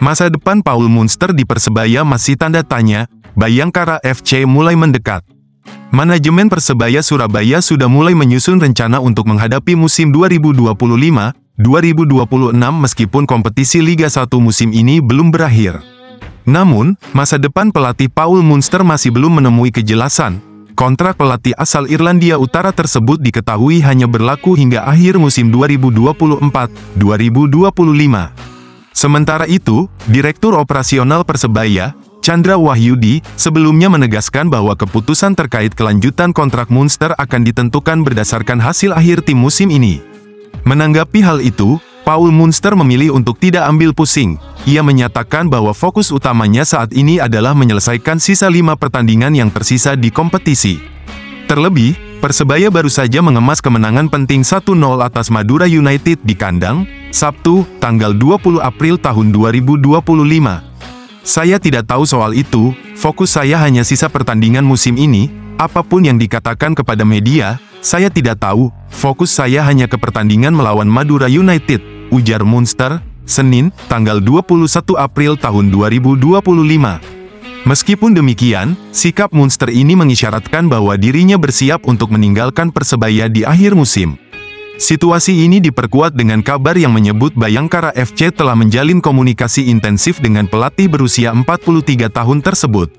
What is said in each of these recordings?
Masa depan Paul Munster di Persebaya masih tanda tanya, Bayangkara FC mulai mendekat. Manajemen Persebaya Surabaya sudah mulai menyusun rencana untuk menghadapi musim 2025-2026 meskipun kompetisi Liga 1 musim ini belum berakhir. Namun, masa depan pelatih Paul Munster masih belum menemui kejelasan. Kontrak pelatih asal Irlandia Utara tersebut diketahui hanya berlaku hingga akhir musim 2024-2025. Sementara itu, Direktur Operasional Persebaya, Chandra Wahyudi, sebelumnya menegaskan bahwa keputusan terkait kelanjutan kontrak Munster akan ditentukan berdasarkan hasil akhir tim musim ini. Menanggapi hal itu, Paul Munster memilih untuk tidak ambil pusing. Ia menyatakan bahwa fokus utamanya saat ini adalah menyelesaikan sisa 5 pertandingan yang tersisa di kompetisi. Terlebih, Persebaya baru saja mengemas kemenangan penting 1-0 atas Madura United di kandang, Sabtu, tanggal 20 April tahun 2025. Saya tidak tahu soal itu, fokus saya hanya sisa pertandingan musim ini, apapun yang dikatakan kepada media, saya tidak tahu, fokus saya hanya ke pertandingan melawan Madura United, ujar Munster, Senin, tanggal 21 April tahun 2025. Meskipun demikian, sikap Munster ini mengisyaratkan bahwa dirinya bersiap untuk meninggalkan Persebaya di akhir musim. Situasi ini diperkuat dengan kabar yang menyebut Bayangkara FC telah menjalin komunikasi intensif dengan pelatih berusia 43 tahun tersebut.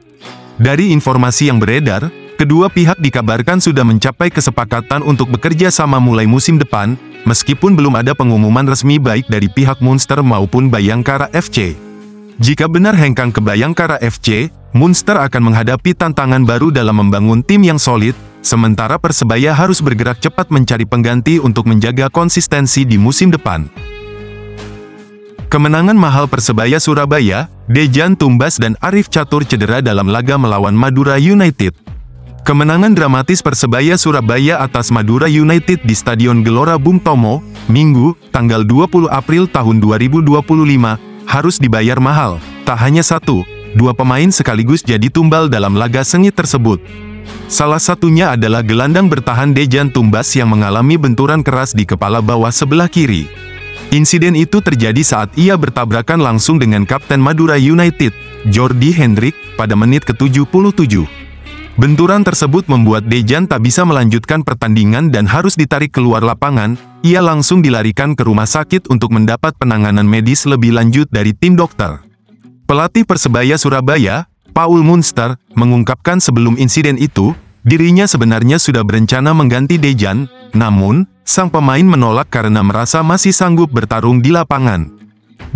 Dari informasi yang beredar, kedua pihak dikabarkan sudah mencapai kesepakatan untuk bekerja sama mulai musim depan, meskipun belum ada pengumuman resmi baik dari pihak Munster maupun Bayangkara FC. Jika benar hengkang ke Bayangkara FC, Munster akan menghadapi tantangan baru dalam membangun tim yang solid, sementara Persebaya harus bergerak cepat mencari pengganti untuk menjaga konsistensi di musim depan. Kemenangan mahal Persebaya Surabaya, Dejan Tumbas dan Arif Catur cedera dalam laga melawan Madura United. Kemenangan dramatis Persebaya Surabaya atas Madura United di Stadion Gelora Bung Tomo, Minggu, tanggal 20 April tahun 2025, harus dibayar mahal. Tak hanya 1, 2 pemain sekaligus jadi tumbal dalam laga sengit tersebut. Salah satunya adalah gelandang bertahan Dejan Tumbas yang mengalami benturan keras di kepala bawah sebelah kiri. Insiden itu terjadi saat ia bertabrakan langsung dengan Kapten Madura United, Jordi Hendrik, pada menit ke-77. Benturan tersebut membuat Dejan tak bisa melanjutkan pertandingan dan harus ditarik keluar lapangan. Ia langsung dilarikan ke rumah sakit untuk mendapat penanganan medis lebih lanjut dari tim dokter. Pelatih Persebaya Surabaya, Paul Munster, mengungkapkan sebelum insiden itu, dirinya sebenarnya sudah berencana mengganti Dejan, namun, sang pemain menolak karena merasa masih sanggup bertarung di lapangan.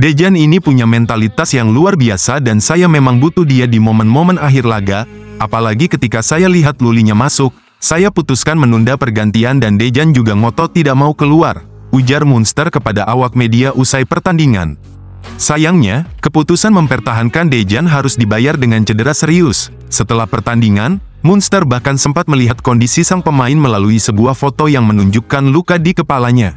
Dejan ini punya mentalitas yang luar biasa dan saya memang butuh dia di momen-momen akhir laga, apalagi ketika saya lihat Lulinya masuk, saya putuskan menunda pergantian dan Dejan juga ngotot tidak mau keluar, ujar Munster kepada awak media usai pertandingan. Sayangnya, keputusan mempertahankan Dejan harus dibayar dengan cedera serius. Setelah pertandingan, Munster bahkan sempat melihat kondisi sang pemain melalui sebuah foto yang menunjukkan luka di kepalanya.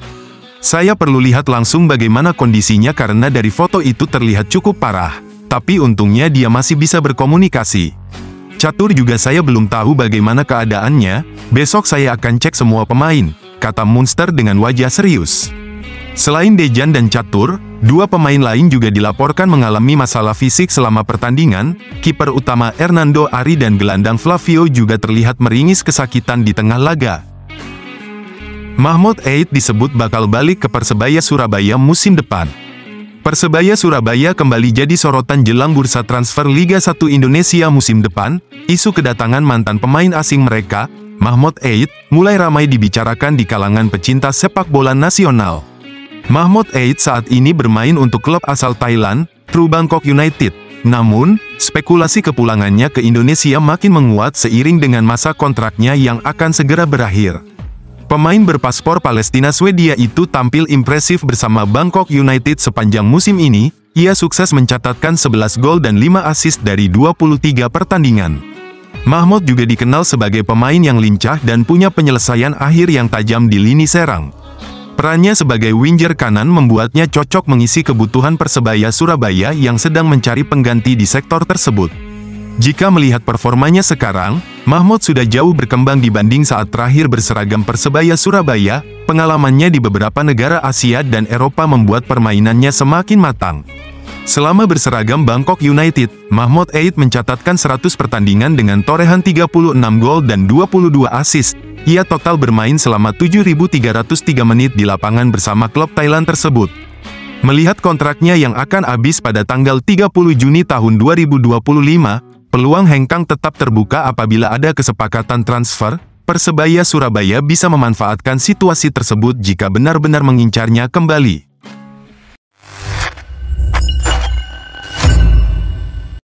Saya perlu lihat langsung bagaimana kondisinya karena dari foto itu terlihat cukup parah. Tapi untungnya dia masih bisa berkomunikasi. Catur juga saya belum tahu bagaimana keadaannya, besok saya akan cek semua pemain, kata Munster dengan wajah serius. Selain Dejan dan Catur, 2 pemain lain juga dilaporkan mengalami masalah fisik selama pertandingan. Kiper utama Hernando Ari dan gelandang Flavio juga terlihat meringis kesakitan di tengah laga. Mahmud Eid disebut bakal balik ke Persebaya Surabaya musim depan. Persebaya Surabaya kembali jadi sorotan jelang bursa transfer Liga 1 Indonesia musim depan. Isu kedatangan mantan pemain asing mereka, Mahmud Eid, mulai ramai dibicarakan di kalangan pecinta sepak bola nasional. Mahmud Eid saat ini bermain untuk klub asal Thailand, True Bangkok United. Namun, spekulasi kepulangannya ke Indonesia makin menguat seiring dengan masa kontraknya yang akan segera berakhir. Pemain berpaspor Palestina Swedia itu tampil impresif bersama Bangkok United sepanjang musim ini. Ia sukses mencatatkan 11 gol dan 5 assist dari 23 pertandingan. Mahmud juga dikenal sebagai pemain yang lincah dan punya penyelesaian akhir yang tajam di lini serang. Perannya sebagai winger kanan membuatnya cocok mengisi kebutuhan Persebaya Surabaya yang sedang mencari pengganti di sektor tersebut. Jika melihat performanya sekarang, Mahmud sudah jauh berkembang dibanding saat terakhir berseragam Persebaya Surabaya. Pengalamannya di beberapa negara Asia dan Eropa membuat permainannya semakin matang. Selama berseragam Bangkok United, Mahmud Eid mencatatkan 100 pertandingan dengan torehan 36 gol dan 22 assist. Ia total bermain selama 7.303 menit di lapangan bersama klub Thailand tersebut. Melihat kontraknya yang akan habis pada tanggal 30 Juni tahun 2025, peluang hengkang tetap terbuka apabila ada kesepakatan transfer. Persebaya Surabaya bisa memanfaatkan situasi tersebut jika benar-benar mengincarnya kembali.